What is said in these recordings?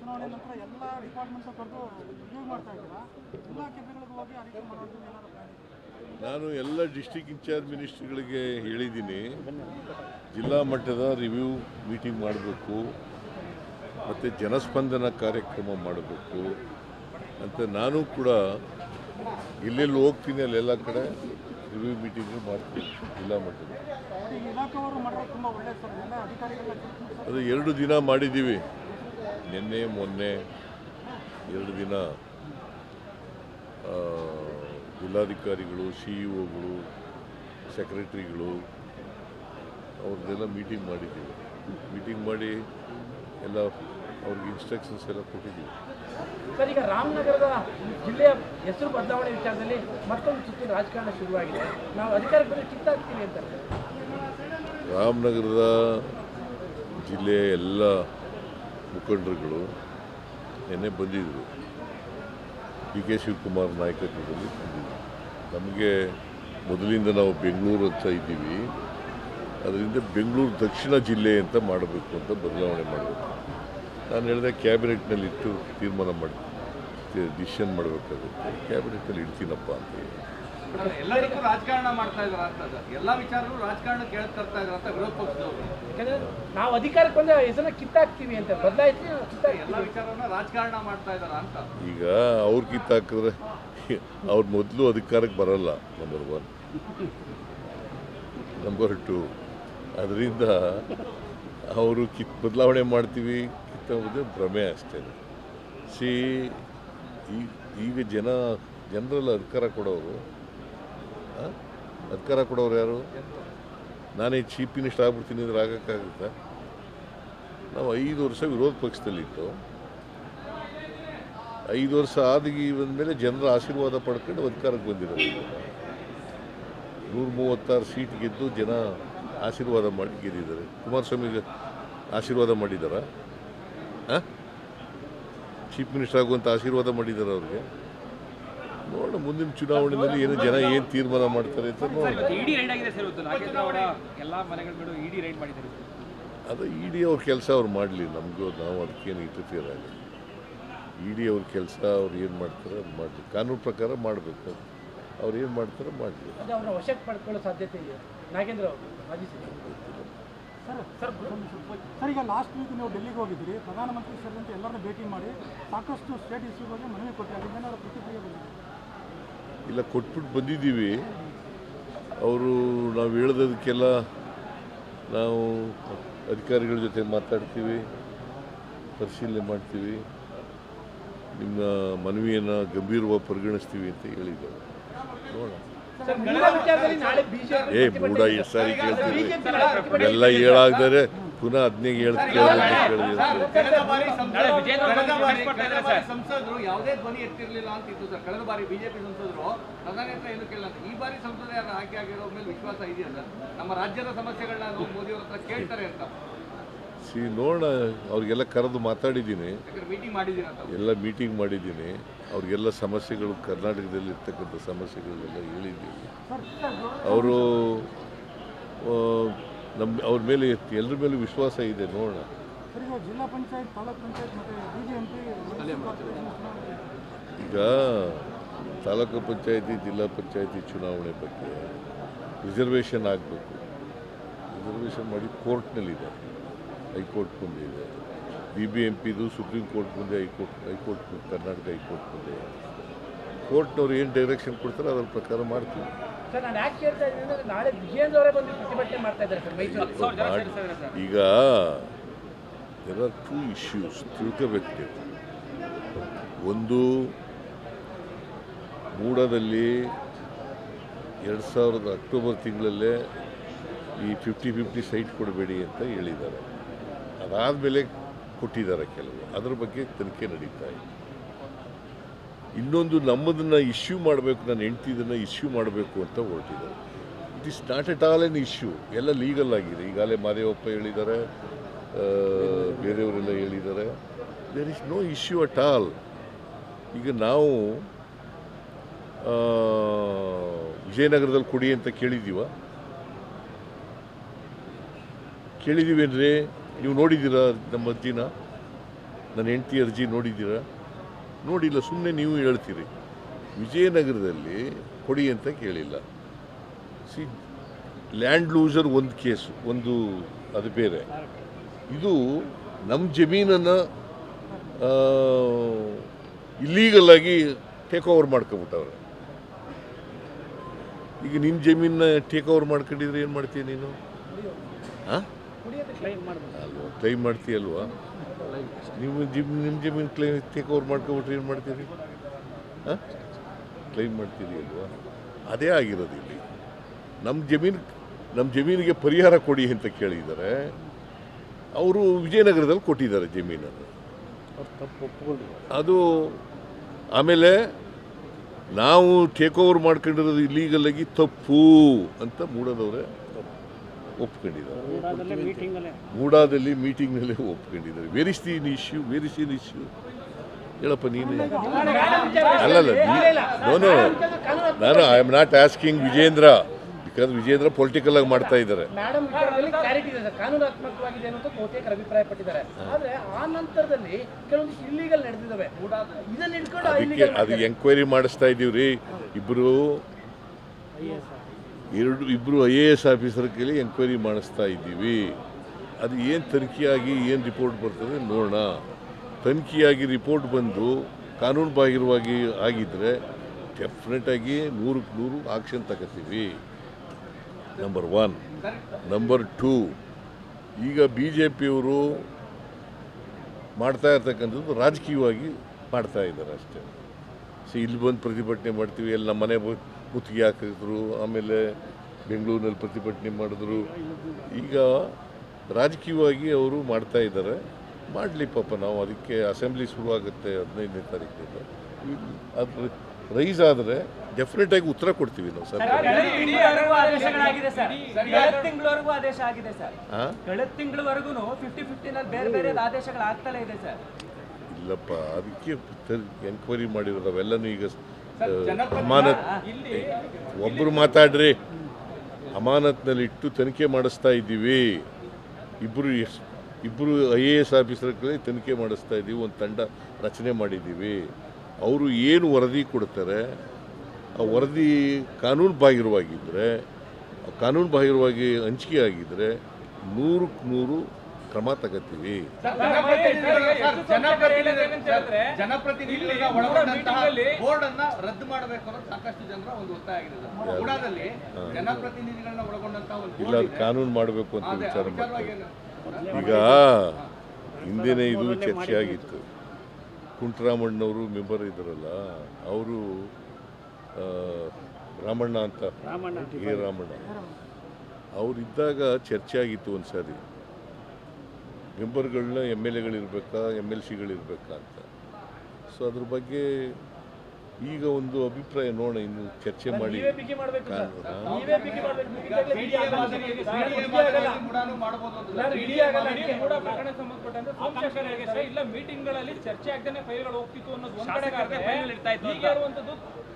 ಚುನಾವಣೆ ನಂತರ ಎಲ್ಲ ಡಿಪಾರ್ಟ್ಮೆಂಟ್ ಕರೆದು ರಿವ್ಯೂ ಮಾಡ್ತಾ ಇದ್ದೀರಾ, ಎಲ್ಲ ಕೆಫೆಗಳಿಗೆ ಹೋಗಿ ಆರೈಕೆ ಮಾಡೋದು ಏನಾದ್ರು ಪ್ಲಾನ್ ಇದೆ? ನಾನು ಎಲ್ಲ ಡಿಸ್ಟಿಕ್ ಇನ್ಚಾರ್ಜ್ ಮಿನಿಸ್ಟ್ರುಗಳಿಗೆ ಹೇಳಿದ್ದೀನಿ, ಜಿಲ್ಲಾ ಮಟ್ಟದ ರಿವ್ಯೂ ಮೀಟಿಂಗ್ ಮಾಡಬೇಕು ಮತ್ತು ಜನಸ್ಪಂದನ ಕಾರ್ಯಕ್ರಮ ಮಾಡಬೇಕು ಅಂತ ನಾನು ಕೂಡ ಎಲ್ಲೆಲ್ಲಿ ಹೋಗ್ತೀನಿ ಅಲ್ಲೆಲ್ಲ ಕಡೆ ರಿವ್ಯೂ ಮೀಟಿಂಗ್ ಮಾಡ್ತೀನಿ ಜಿಲ್ಲಾ ಮಟ್ಟದ. ಈಗ ಇಲಾಖೆಯವರು ಮಾಡೋದು ತುಂಬ ಒಳ್ಳೆಯದು ಸರ್, ಎಲ್ಲ ಅಧಿಕಾರಿಗಳ ಅದು 2 ದಿನ ಮಾಡಿದ್ದೀವಿ, ನಿನ್ನೆ ಮೊನ್ನೆ 2 ದಿನ ಜಿಲ್ಲಾಧಿಕಾರಿಗಳು, CEO ಗಳು, ಸೆಕ್ರೆಟರಿಗಳು ಅವ್ರದ್ದೆಲ್ಲ ಮೀಟಿಂಗ್ ಮಾಡಿದ್ದೀವಿ. ಮೀಟಿಂಗ್ ಮಾಡಿ ಎಲ್ಲ ಅವ್ರಿಗೆ ಇನ್ಸ್ಟ್ರಕ್ಷನ್ಸ್ ಎಲ್ಲ ಕೊಟ್ಟಿದ್ದೀವಿ. ಸರ್, ಈಗ ರಾಮನಗರದ ಜಿಲ್ಲೆಯ ಹೆಸರು ಬದಲಾವಣೆ ವಿಚಾರದಲ್ಲಿ ಮತ್ತೊಂದು ಸುತ್ತಿನ ರಾಜಕಾರಣ ಶುರುವಾಗಿದೆ. ನಾವು ಅಧಿಕಾರಕ್ಕೆ ಬಂದು ಕಿತ್ತಾಗ್ತೀವಿ ಅಂತಾರೆ. ರಾಮನಗರದ ಜಿಲ್ಲೆಯ ಎಲ್ಲ ಮುಖಂಡರುಗಳು ನಿನ್ನೆ ಬಂದಿದ್ದರು, DK ಶಿವಕುಮಾರ್ ನಾಯಕತ್ವದಲ್ಲಿ ಬಂದಿದ್ದರು. ನಮಗೆ ಮೊದಲಿಂದ ನಾವು ಬೆಂಗಳೂರು ಅಂತ ಇದ್ದೀವಿ, ಅದರಿಂದ ಬೆಂಗಳೂರು ದಕ್ಷಿಣ ಜಿಲ್ಲೆ ಅಂತ ಮಾಡಬೇಕು ಅಂತ ಬದಲಾವಣೆ ಮಾಡಬೇಕು. ನಾನು ಹೇಳಿದೆ ಕ್ಯಾಬಿನೆಟ್ನಲ್ಲಿ ಇಟ್ಟು ತೀರ್ಮಾನ ಮಾಡಿ ಡಿಸಿಷನ್ ಮಾಡಬೇಕಾಗುತ್ತೆ, ಕ್ಯಾಬಿನೆಟ್ನಲ್ಲಿ ಇಡ್ತೀನಪ್ಪ ಅಂತ ಹೇಳಿ. ಎಲ್ಲರಿಗೂ ರಾಜಕಾರಣ ಮಾಡ್ತಾ ಇದಾರ ಅಂತ, ಎಲ್ಲ ವಿಚಾರಗಳು ರಾಜಕಾರಣ ಕೇಳ್ತಾ ಇದಾರೆ ಅಂತ ವಿರೋಧ ಪಕ್ಷದವರು. ಯಾಕಂದ್ರೆ ನಾವು ಅಧಿಕಾರಕ್ಕೆ ಬಂದ ಹೆಸರನ್ನ ಕಿತ್ತಾಕ್ತೀವಿ ಅಂತ ಬದಲಾಯಿಸಿ ಎಲ್ಲ ವಿಚಾರವನ್ನ ರಾಜಕಾರಣ ಮಾಡ್ತಾ ಇದಾರ ಅಂತ. ಈಗ ಅವ್ರು ಕಿತ್ತಾಕಿದ್ರೆ ಅವ್ರು ಮೊದಲು ಅಧಿಕಾರಕ್ಕೆ ಬರಲ್ಲ, ನಂಬರ್ 1. ನಂಬರ್ 2, ಅದರಿಂದ ಅವರು ಬದಲಾವಣೆ ಮಾಡ್ತೀವಿ ಕಿತ್ತಂಬುದು ಭ್ರಮೆ ಅಷ್ಟೇ. ಈಗ ಜನರೆಲ್ಲ ಅಧಿಕಾರ ಕೊಡೋರು ಯಾರು? ನಾನೇ ಚೀಫ್ ಮಿನಿಸ್ಟರ್ ಆಗ್ಬಿಡ್ತೀನಿ ಅಂದ್ರೆ ಆಗೋಕ್ಕಾಗುತ್ತಾ? ನಾವು 5 ವರ್ಷ ವಿರೋಧ ಪಕ್ಷದಲ್ಲಿತ್ತು, 5 ವರ್ಷ ಬಂದಮೇಲೆ ಜನರ ಆಶೀರ್ವಾದ ಪಡ್ಕೊಂಡು ಅಧಿಕಾರಕ್ಕೆ ಬಂದಿರೋದು. 136 ಸೀಟ್ ಗೆದ್ದು ಜನ ಆಶೀರ್ವಾದ ಮಾಡಿ ಗೆದ್ದಿದ್ದಾರೆ. ಕುಮಾರಸ್ವಾಮಿಗೆ ಆಶೀರ್ವಾದ ಮಾಡಿದಾರ? ಚೀಫ್ ಮಿನಿಸ್ಟರ್ ಆಗುವಂಥ ಆಶೀರ್ವಾದ ಮಾಡಿದ್ದಾರೆ ಅವ್ರಿಗೆ. ನೋಡೋಣ ಮುಂದಿನ ಚುನಾವಣೆಯಲ್ಲಿ ಜನ ಏನು ತೀರ್ಮಾನ ಮಾಡ್ತಾರೆ ಅಂತ ನೋಡೋಣ. ಅದು ಇಡಿ ಅವ್ರ ಕೆಲಸ ಅವ್ರು ಮಾಡಲಿ, ನಾವು ಅದಕ್ಕೇನು ಇಂಟರ್ಫಿಯರ್ ಆಗಲ್ಲ. ಇಡಿ ಅವ್ರ ಕೆಲಸ ಅವ್ರು ಏನು ಮಾಡ್ತಾರೆ ಅದು ಮಾಡಲಿ, ಕಾನೂನು ಪ್ರಕಾರ ಮಾಡಬೇಕು. ಅವ್ರು ಏನು ಮಾಡ್ತಾರೆ ಮಾಡಲಿ. ಅವ್ರನ್ನ ವಶಕ್ಕೆ ಪಡ್ಕೊಳ್ಳೋ ಸಾಧ್ಯತೆ ಇದೆ. ನಾಗೇಂದ್ರ ಅವರು ಮಾಜಿ ಸರ್, ಈಗ ಲಾಸ್ಟ್ ವೀಕ್ ನೀವು ಡೆಲ್ಲಿಗೆ ಹೋಗಿದ್ದೀರಿ, ಪ್ರಧಾನಮಂತ್ರಿ ಸೇರಿದಂತೆ ಎಲ್ಲರನ್ನೂ ಭೇಟಿ ಮಾಡಿ ಸಾಕಷ್ಟು ಸ್ಟೇಟ್ ಇಶ್ಯೂ ಬಗ್ಗೆ ಮನವಿ ಕೊಟ್ಟರೆ, ಅದಕ್ಕೇನಾದ್ರು ಪ್ರತಿಕ್ರಿಯೆ ಬಂದಿದೆ? ಇಲ್ಲ, ಕೊಟ್ಬಿಟ್ಟು ಬಂದಿದ್ದೀವಿ. ಅವರು ನಾವು ಹೇಳೋದಕ್ಕೆಲ್ಲ ನಾವು ಅಧಿಕಾರಿಗಳ ಜೊತೆ ಮಾತಾಡ್ತೀವಿ, ಪರಿಶೀಲನೆ ಮಾಡ್ತೀವಿ, ನಿಮ್ಮ ಮನವಿಯನ್ನು ಗಂಭೀರವಾಗಿ ಪರಿಗಣಿಸ್ತೀವಿ ಅಂತ ಹೇಳಿದ್ದಾರೆ. ನೋಡೋಣ. ಮೂಡ ಎಷ್ಟು ಸಾರಿ ಕೇಳ್ತೀವಿ, ಎಲ್ಲ ಹೇಳಾಗ್ದರೆ ಪುನಃ 15 ಸಂಸದರು ಯಾವುದೇ ಧ್ವನಿ ಎತ್ತಿರಲಿಲ್ಲ ಅಂತ ಇತ್ತು ಸರ್. ಕಳೆದ ಬಾರಿ ಬಿಜೆಪಿ ಸಂಸದರು ಪ್ರಧಾನಿ ಹತ್ರ ಏನು ಕೇಳಿಲ್ಲ. ಈ ಬಾರಿ ಸಂಸದರ ಆಯ್ಕೆ ಆಗಿರೋ ಮೇಲೆ ವಿಶ್ವಾಸ ಇದೆಯಾ ಸರ್? ನಮ್ಮ ರಾಜ್ಯದ ಸಮಸ್ಯೆಗಳನ್ನ ಮೋದಿ ಅವ್ರ ಹತ್ರ ಕೇಳ್ತಾರೆ ಅಂತ. ನೋಡೋಣ, ಅವ್ರಿಗೆಲ್ಲ ಕರೆದು ಮಾತಾಡಿದ್ದೀನಿ, ಎಲ್ಲ ಮೀಟಿಂಗ್ ಮಾಡಿದ್ದೀನಿ. ಅವ್ರಿಗೆಲ್ಲ ಸಮಸ್ಯೆಗಳು, ಕರ್ನಾಟಕದಲ್ಲಿ ಇರ್ತಕ್ಕಂಥ ಸಮಸ್ಯೆಗಳೆಲ್ಲ ಹೇಳಿದ್ದೀನಿ. ಅವರು ಅವ್ರ ಮೇಲೆ ಎಲ್ಲರ ಮೇಲೂ ವಿಶ್ವಾಸ ಇದೆ. ನೋಡೋಣ. ಜಿಲ್ಲಾ ಪಂಚಾಯತ್, ತಾಲೂಕ್ ಪಂಚಾಯತ್ ಮತ್ತು ಬಿಜೆಪಿ ಈಗ ತಾಲೂಕು ಪಂಚಾಯತಿ, ಜಿಲ್ಲಾ ಪಂಚಾಯತಿ ಚುನಾವಣೆ ಬಗ್ಗೆ ರಿಸರ್ವೇಷನ್ ಆಗಬೇಕು. ರಿಸರ್ವೇಷನ್ ಮಾಡಿ ಕೋರ್ಟ್ನಲ್ಲಿದೆ, ಹೈಕೋರ್ಟ್ ಮುಂದೆ ಇದೆ. BBMPದು ಸುಪ್ರೀಂ ಕೋರ್ಟ್ ಮುಂದೆ, ಹೈಕೋರ್ಟ್ ಕರ್ನಾಟಕ ಹೈಕೋರ್ಟ್ ಮುಂದೆ. ಕೋರ್ಟ್ನವ್ರು ಏನು ಡೈರೆಕ್ಷನ್ ಕೊಡ್ತಾರೆ ಅದ್ರ ಪ್ರಕಾರ ಮಾಡ್ತೀವಿ. ಈಗ there are 2 issues ತಿಳ್ಕೋಬೇಕು. ಒಂದು, ಮೂಡಾದಲ್ಲಿ 2000 ಅಕ್ಟೋಬರ್ ತಿಂಗಳಲ್ಲೇ ಈ 50-50 ಸೈಟ್ ಕೊಡಬೇಡಿ ಅಂತ ಹೇಳಿದ್ದಾರೆ. ಅದಾದಮೇಲೆ ಕೊಟ್ಟಿದ್ದಾರೆ ಕೆಲವು, ಅದರ ಬಗ್ಗೆ ತನಿಖೆ ನಡೀತಾ ಇದೆ. ಇನ್ನೊಂದು, ನಮ್ಮದನ್ನು ಇಶ್ಯೂ ಮಾಡಬೇಕು, ನನ್ನ ಹೆಂಡ್ತಿದನ್ನು ಇಶ್ಯೂ ಮಾಡಬೇಕು ಅಂತ ಹೊರಟಿದ್ದಾರೆ. It is not at all an issue, ಎಲ್ಲ ಲೀಗಲ್ ಆಗಿದೆ. ಈಗಾಗಲೇ ಮಾದೇವಪ್ಪ ಹೇಳಿದ್ದಾರೆ, ಬೇರೆಯವರೆಲ್ಲ ಹೇಳಿದ್ದಾರೆ. There is no issue at all. ಈಗ ನಾವು ವಿಜಯನಗರದಲ್ಲಿ ಕೊಡಿ ಅಂತ ಕೇಳಿದ್ದೀವೇನ್ರಿ? ನೀವು ನೋಡಿದ್ದೀರಾ ನಮ್ಮ ಅರ್ಜಿನ? ನನ್ನ ಹೆಂಡತಿ ಅರ್ಜಿ ನೋಡಿದ್ದೀರಾ? ನೋಡಿಲ್ಲ, ಸುಮ್ಮನೆ ನೀವು ಹೇಳ್ತೀರಿ. ವಿಜಯನಗರದಲ್ಲಿ ಕೊಡಿ ಅಂತ ಕೇಳಿಲ್ಲ. ಸಿ, ಲ್ಯಾಂಡ್ ಲೂಸರ್ ಒಂದು ಕೇಸು, ಒಂದು ಅದು ಬೇರೆ. ಇದು ನಮ್ಮ ಜಮೀನನ್ನು ಇಲ್ಲೀಗಲ್ ಆಗಿ ಟೇಕ್ ಓವರ್ ಮಾಡ್ಕೊಬಿಟ್ಟವ್ರೆ. ಈಗ ನಿನ್ನ ಜಮೀನ ಟೇಕ್ ಓವರ್ ಮಾಡ್ಕೊಂಡಿದ್ರೆ ಏನು ಮಾಡ್ತೀಯ ನೀನು? ಹಾಂ, ಅಲ್ವಾ, ಕ್ಲೈಮ್ ಮಾಡ್ತೀಯಲ್ವಾ? ನೀವು ನಿಮ್ಮ ಜಮೀನು ಟೇಕ್ ಓವರ್ ಮಾಡ್ಕೊಬಿಟ್ರೆ ಏನು ಮಾಡ್ತೀರಿ? ಹಾಂ, ಕ್ಲೈಮ್ ಮಾಡ್ತೀರಿ ಅಲ್ವಾ? ಅದೇ ಆಗಿರೋದು ಇಲ್ಲಿ. ನಮ್ಮ ಜಮೀನಿಗೆ ಪರಿಹಾರ ಕೊಡಿ ಅಂತ ಕೇಳಿದ್ದಾರೆ. ಅವರು ವಿಜಯನಗರದಲ್ಲಿ ಕೊಟ್ಟಿದ್ದಾರೆ ಜಮೀನನ್ನು. ಅದು ಆಮೇಲೆ ನಾವು ಟೇಕ್ ಓವರ್ ಮಾಡ್ಕೊಂಡಿರೋದು ಇಲ್ಲೀಗಲಾಗಿ ತಪ್ಪು ಅಂತ ಮೂಡದವರೇ ಒಪ್ಕೊಂಡಿದ್ದಾರೆ. ಮೂಡಾದಲ್ಲಿ ಮೀಟಿಂಗ್ನಲ್ಲೇ ಒಪ್ಕೊಂಡಿದ್ದಾರೆ. ವೇರ್ ಇಸ್ ದಿ ಇಶ್ಯೂ ಹೇಳಪ್ಪ ನೀನು. ಅಲ್ಲಲ್ಲ, ನೋ, ನಾನು I am not asking Vijendra, because Vijendra political ಆಗಿ ಮಾಡ್ತಾ ಇದ್ದಾರೆ. ಮೇಡಮ್ ವಿಚಾರದಲ್ಲಿ ಕ್ಲಾರಿಟಿ ಇದೆ ಸರ್, ಕಾನೂನಾತ್ಮಕವಾಗಿದೆ ಅನ್ನೋದು ಬಹುತೇಕರು ಅಭಿಪ್ರಾಯ ಪಟ್ಟಿದ್ದಾರೆ. ಆದ್ರೆ ಆ ನಂತರದಲ್ಲಿ ಕೆಲವೊಂದಿಷ್ಟು ಇಲ್ಲಿಗಲ್ ನಡೆದಿದ್ದಾವೆ. ಇದನ್ನ ಹಿಡ್ಕೊಂಡು ಅದಕ್ಕೆ ಅದು ಎಂಕ್ವೈರಿ ಮಾಡಿಸ್ತಾ ಇದ್ದೀವಿ ರೀ. ಇಬ್ಬರು IAS ಆಫೀಸರ್ ಕೈಲಿ ಎಂಕ್ವೈರಿ ಮಾಡಿಸ್ತಾ ಇದ್ದೀವಿ. ಅದು ಏನು ತನಿಖೆಯಾಗಿ ಏನು ರಿಪೋರ್ಟ್ ಬರ್ತದೆ ನೋಡೋಣ. ತನಿಖೆಯಾಗಿ ರಿಪೋರ್ಟ್ ಬಂದು ಕಾನೂನು ಬಾಹಿರವಾಗಿ ಆಗಿದ್ದರೆ ಡೆಫಿನೆಟಾಗಿ 100% ಆಕ್ಷನ್ ತಗೋತೀವಿ. ನಂಬರ್ 1. ನಂಬರ್ 2, ಈಗ BJPಯವರು ಮಾಡ್ತಾ ಇರ್ತಕ್ಕಂಥದ್ದು ರಾಜಕೀಯವಾಗಿ ಮಾಡ್ತಾ ಇದ್ದಾರೆ ಅಷ್ಟೇ. ಇಲ್ಲಿ ಬಂದು ಪ್ರತಿಭಟನೆ ಮಾಡ್ತೀವಿ, ಅಲ್ಲಿ ನಮ್ಮ ಮನೆ ಮುತ್ತಿಗೆ ಹಾಕಿದ್ರು, ಆಮೇಲೆ ಬೆಂಗಳೂರಿನಲ್ಲಿ ಪ್ರತಿಭಟನೆ ಮಾಡಿದ್ರು. ಈಗ ರಾಜಕೀಯವಾಗಿ ಅವರು ಮಾಡ್ತಾ ಇದ್ದಾರೆ. ಮಾಡಲಿ ಪಾಪ, ನಾವು ಅದಕ್ಕೆ ಅಸೆಂಬ್ಲಿ ಶುರುವಾಗುತ್ತೆ 15ನೇ ತಾರೀಕಿಂದ. ಅದು ರೈಸ್ ಆದರೆ ಡೆಫಿನೆಟಾಗಿ ಉತ್ತರ ಕೊಡ್ತೀವಿ ನಾವು ಸರ್. ಆದೇಶ ಆಗಿದೆ ಸರ್. ಕಳೆದ ತಿಂಗಳವರೆಗೂ 50-50 ಬೇರೆ ಬೇರೆ ಆದೇಶಗಳಾಗ್ತಲೇ ಇದೆ ಸರ್. ಇಲ್ಲಪ್ಪ, ಅದಕ್ಕೆ ಎಂಕ್ವೈರಿ ಮಾಡಿರೋದು ಅವೆಲ್ಲನೂ. ಈಗ ಅಮಾನತ್, ಒಬ್ಬರು ಮಾತಾಡ್ರಿ, ಅಮಾನತ್ನಲ್ಲಿಟ್ಟು ತನಿಖೆ ಮಾಡಿಸ್ತಾ ಇದ್ದೀವಿ. ಇಬ್ಬರು IAS ಆಫೀಸರ್ಗಳಿಗೆ ತನಿಖೆ ಮಾಡಿಸ್ತಾ ಇದ್ದೀವಿ. ಒಂದು ತಂಡ ರಚನೆ ಮಾಡಿದ್ದೀವಿ. ಅವರು ಏನು ವರದಿ ಕೊಡ್ತಾರೆ, ಆ ವರದಿ ಕಾನೂನು ಬಾಹಿರವಾಗಿ ಹಂಚಿಕೆ ಆಗಿದ್ದರೆ 100% ಕ್ರಮ ತಗೋತೀವಿ. ಜನಪ್ರತಿನಿಧಿಗಳ ಒಳಗೊಂಡಂತಹ ಬೋರ್ಡ್ ಅನ್ನ ರದ್ದು ಮಾಡಬೇಕು ಅನ್ನೋದು ಸಾಕಷ್ಟು ಜನರ ಒಂದು ಒತ್ತಾಯ ಆಗಿದೆ. ಕೂಡದಲ್ಲಿ ಜನಪ್ರತಿನಿಧಿಗಳನ್ನ ಒಳಗೊಂಡಂತಹ ಒಂದು ಇಲ್ಲ, ಅದು ಕಾನೂನು ಮಾಡಬೇಕು ಅಂತ ವಿಚಾರ ಮಾಡ್ತಾರೆ. ಈಗ ಹಿಂದೆನೇ ಇದು ಚರ್ಚೆ ಆಗಿತ್ತು. ಕುಂಟರಾಮಣ್ಣವರು ಮೆಂಬರ್ ಇದ್ದಾರಲ್ಲ, ಅವರು ರಾಮಣ್ಣ ಅಂತ, ರಾಮಣ್ಣ ಅವರಿದ್ದಾಗ ಚರ್ಚೆ ಆಗಿತ್ತು ಒಂದು ಸಾರಿ, ಮೆಂಬರ್ಗಳನ್ನ MLAಗಳಿರ್ಬೇಕಾ MLCಗಳಿರ್ಬೇಕಾ ಅಂತ. ಸೊ ಅದ್ರ ಬಗ್ಗೆ ಈಗ ಒಂದು ಅಭಿಪ್ರಾಯ ನೋಡೋಣ, ಇನ್ನು ಚರ್ಚೆ ಮಾಡಿ. ಇಲ್ಲ ಮೀಟಿಂಗ್ಗಳಲ್ಲಿ ಚರ್ಚೆ ಆಗದೇ ಫೈಲ್ಗಳು ಹೋಗ್ತಿತ್ತು ಅನ್ನೋದು ಒಂದ್ ಕಡೆ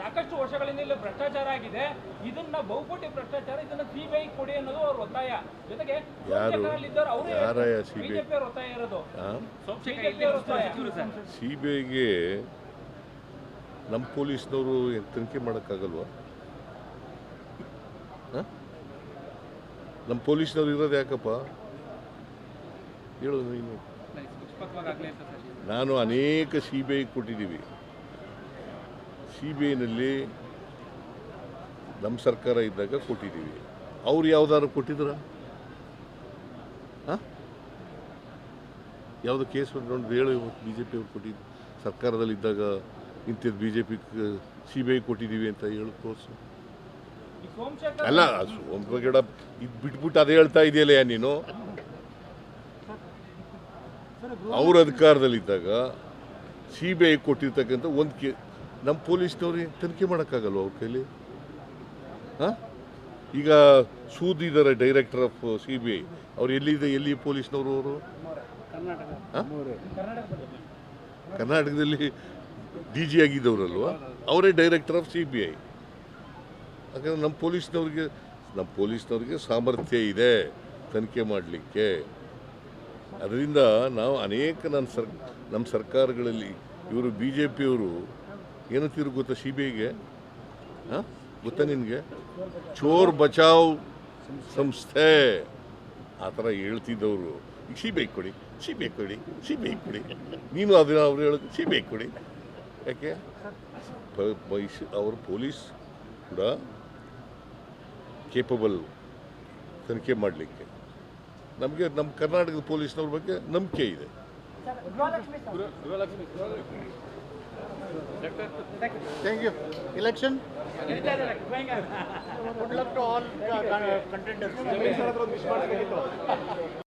ಸಾಕಷ್ಟು ವರ್ಷಗಳಿಂದ ಇಲ್ಲಿ ಭ್ರಷ್ಟಾಚಾರ ಆಗಿದೆ. ಇದನ್ನ ಬಹುಕೋಟಿ ಭ್ರಷ್ಟಾಚಾರ, ಇದನ್ನ CBI ಕೊಡಿ ಅನ್ನೋದು ಅವ್ರ ಒತ್ತಾಯ. ಜೊತೆಗೆ ಬಿಜೆಪಿ ಅವ್ರ ಒತ್ತಾಯ ಇರೋದು. CBIಗೆ ನಮ್ಮ ಪೊಲೀಸ್ನವರು ತನಿಖೆ ಮಾಡೋಕ್ಕಾಗಲ್ವಾ? ನಮ್ಮ ಪೊಲೀಸ್ನವ್ರು ಇರೋದು ಯಾಕಪ್ಪ ಹೇಳೋದು ನೀನು? ನಾನು ಅನೇಕ CBI ಕೊಟ್ಟಿದ್ದೀವಿ. CBIನಲ್ಲಿ ನಮ್ಮ ಸರ್ಕಾರ ಇದ್ದಾಗ ಕೊಟ್ಟಿದ್ದೀವಿ. ಅವ್ರು ಯಾವ್ದಾದ್ರು ಕೊಟ್ಟಿದ್ರ? ಯಾವುದು ಕೇಸ್ ನೋಡಿ ಹೇಳು. BJP ಅವ್ರು ಕೊಟ್ಟಿದ್ದು ಸರ್ಕಾರದಲ್ಲಿದ್ದಾಗ ಇಂಥದ್ದು BJP CBI ಕೊಟ್ಟಿದ್ದೀವಿ ಅಂತ ಹೇಳು, ತೋರಿಸು. ಅಲ್ಲ, ಸೋಮಶೇಖರ ಇದು ಬಿಟ್ಬಿಟ್ಟು ಅದೇ ಹೇಳ್ತಾ ಇದೆಯಲ್ಲ ನೀನು. ಅವ್ರ ಅಧಿಕಾರದಲ್ಲಿದ್ದಾಗ CBI ಕೊಟ್ಟಿರ್ತಕ್ಕಂಥ ಒಂದು ನಮ್ಮ ಪೊಲೀಸ್ನವ್ರಿಗೆ ತನಿಖೆ ಮಾಡೋಕ್ಕಾಗಲ್ವ ಅವ್ರ ಕೈಲಿ? ಈಗ ಸೂದಿದ್ದಾರೆ ಡೈರೆಕ್ಟರ್ ಆಫ್ CBI, ಅವ್ರು ಎಲ್ಲಿ ಪೊಲೀಸ್ನವರು? ಅವರು ಕರ್ನಾಟಕದಲ್ಲಿ DG ಆಗಿದ್ದವರಲ್ವ, ಅವರೇ ಡೈರೆಕ್ಟರ್ ಆಫ್ CBI. ಯಾಕಂದರೆ ನಮ್ಮ ಪೊಲೀಸ್ನವ್ರಿಗೆ ಸಾಮರ್ಥ್ಯ ಇದೆ ತನಿಖೆ ಮಾಡಲಿಕ್ಕೆ. ಅದರಿಂದ ನಾವು ಅನೇಕ ನಮ್ಮ ಸರ್ಕಾರಗಳಲ್ಲಿ ಇವರು ಬಿ ಜೆ ಪಿಯವರು ಏನಂತಿರು ಗೊತ್ತಾ ಸಿ ಬಿ ಐಗೆ ಹಾಂ ಗೊತ್ತಾ ನಿನಗೆ ಚೋರ್ ಬಚಾವ್ ಸಂಸ್ಥೆ ಆ ಥರ ಹೇಳ್ತಿದ್ದವರು ಈಗ ಸಿ ಬಿ ಐ ಕೊಡಿ ಸಿ ಬಿ ಐ ಕೊಡಿ ಸಿ ಬಿ ಐ ಕೊಡಿ ನೀನು ಅದನ್ನು ಅವ್ರು ಹೇಳೋದು ಸಿ ಬಿ ಐ ಕೊಡಿ ಯಾಕೆ ಅವ್ರ ಪೊಲೀಸ್ ಕೂಡ ಕೇಪಬಲ್ ತನಿಖೆ ಮಾಡಲಿಕ್ಕೆ ನಮಗೆ ನಮ್ಮ ಕರ್ನಾಟಕದ ಪೊಲೀಸ್ನವ್ರ ಬಗ್ಗೆ ನಂಬಿಕೆ ಇದೆ. Thank you. Election good luck to all contenders.